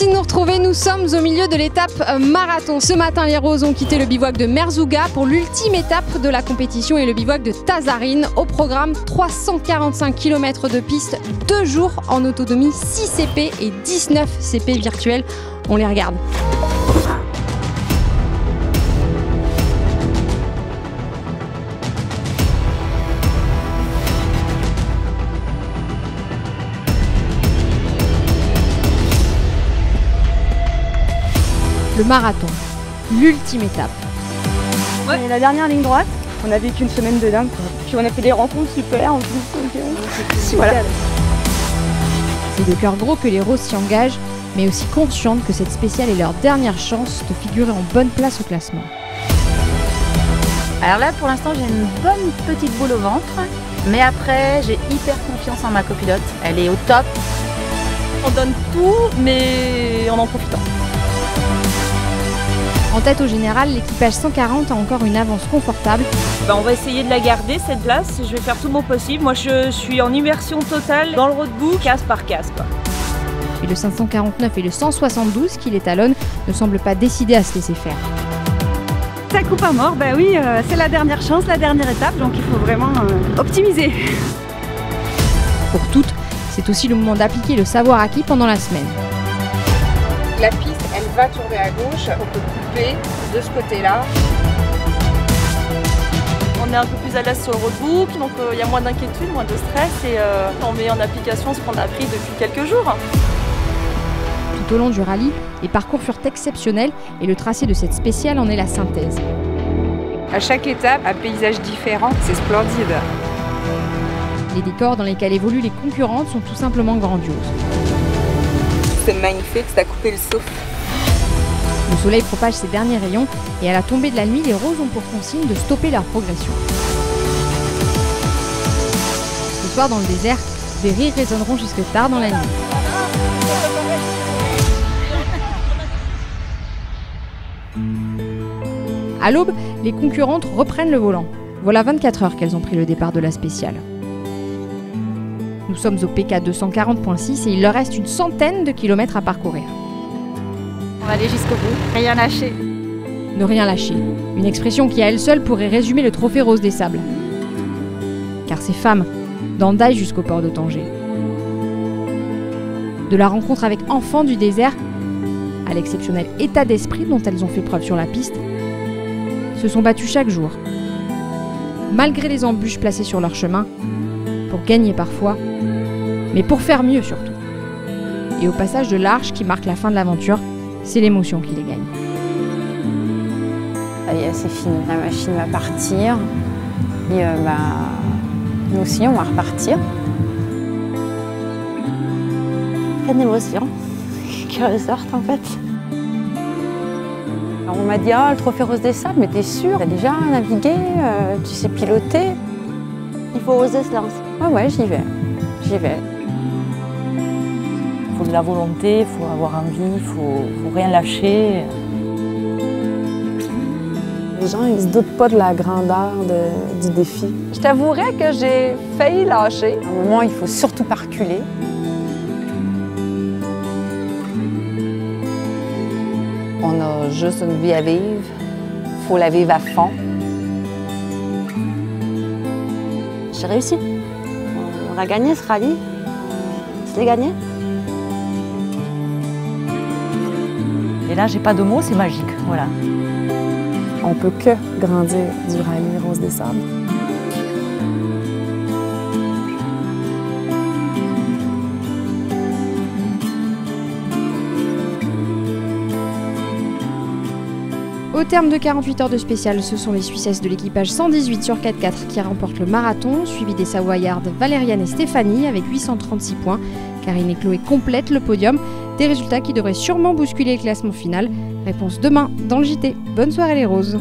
Merci de nous retrouver, nous sommes au milieu de l'étape marathon. Ce matin, les Roses ont quitté le bivouac de Merzouga pour l'ultime étape de la compétition et le bivouac de Tazarine. Au programme, 345 km de piste, 2 jours en autonomie, 6 CP et 19 CP virtuels. On les regarde. Le marathon, l'ultime étape. Ouais. La dernière ligne droite, on a vécu une semaine de dingue, quoi. Puis on a fait des rencontres super en plus. Voilà. C'est de cœur gros que les Roses s'y engagent, mais aussi conscientes que cette spéciale est leur dernière chance de figurer en bonne place au classement. Alors là, pour l'instant, j'ai une bonne petite boule au ventre, mais après, j'ai hyper confiance en ma copilote. Elle est au top. On donne tout, mais en profitant. En tête au général, l'équipage 140 a encore une avance confortable. On va essayer de la garder cette place, je vais faire tout mon possible. Moi je suis en immersion totale dans le roadbook, case par case, quoi. Et le 549 et le 172 qui les talonnent ne semblent pas décidés à se laisser faire. Ça coupe à mort, bah oui, c'est la dernière chance, la dernière étape, donc il faut vraiment optimiser. Pour toutes, c'est aussi le moment d'appliquer le savoir acquis pendant la semaine. La piste, elle va tourner à gauche, on peut couper de ce côté-là. On est un peu plus à l'aise sur le roadbook, donc il y a moins d'inquiétude, moins de stress et on met en application ce qu'on a appris depuis quelques jours. Tout au long du rallye, les parcours furent exceptionnels et le tracé de cette spéciale en est la synthèse. À chaque étape, un paysage différent, c'est splendide. Les décors dans lesquels évoluent les concurrentes sont tout simplement grandioses. C'est magnifique, ça a coupé le souffle. Le soleil propage ses derniers rayons et à la tombée de la nuit, les Roses ont pour consigne de stopper leur progression. Ce soir, dans le désert, des rires résonneront jusque tard dans la nuit. À l'aube, les concurrentes reprennent le volant. Voilà 24 heures qu'elles ont pris le départ de la spéciale. Nous sommes au PK 240.6 et il leur reste une centaine de kilomètres à parcourir. On va aller jusqu'au bout, rien lâcher. Ne rien lâcher, une expression qui à elle seule pourrait résumer le trophée Rose des Sables. Car ces femmes, d'Andaï jusqu'au port de Tanger, de la rencontre avec enfants du désert à l'exceptionnel état d'esprit dont elles ont fait preuve sur la piste, se sont battues chaque jour, malgré les embûches placées sur leur chemin, pour gagner parfois, mais pour faire mieux surtout. Et au passage de l'Arche qui marque la fin de l'aventure, c'est l'émotion qui les gagne. Ça y est, c'est fini, la machine va partir. Et nous aussi, on va repartir. Pleine d'émotion qui ressortent en fait. Alors, on m'a dit, le trophée Rose des Sables, mais t'es sûre? T'as déjà navigué, tu sais piloter. Il faut oser se lancer. Ouais, j'y vais. J'y vais. Il faut de la volonté, il faut avoir envie, il faut rien lâcher. Les gens, ils se doutent pas de la grandeur du défi. Je t'avouerais que j'ai failli lâcher. À un moment, il faut surtout pas reculer. On a juste une vie à vivre. Il faut la vivre à fond. J'ai réussi. On a gagné ce rallye. Je l'ai gagné. Et là, j'ai pas de mots, c'est magique, voilà. On peut que grandir du rallye Rose des Sables. Au terme de 48 heures de spécial, ce sont les Suissesses de l'équipage 118 sur 4x4 qui remportent le marathon, suivi des Savoyardes Valériane et Stéphanie avec 836 points. Karine et Chloé complètent le podium, des résultats qui devraient sûrement bousculer le classement final. Réponse demain dans le JT. Bonne soirée les Roses.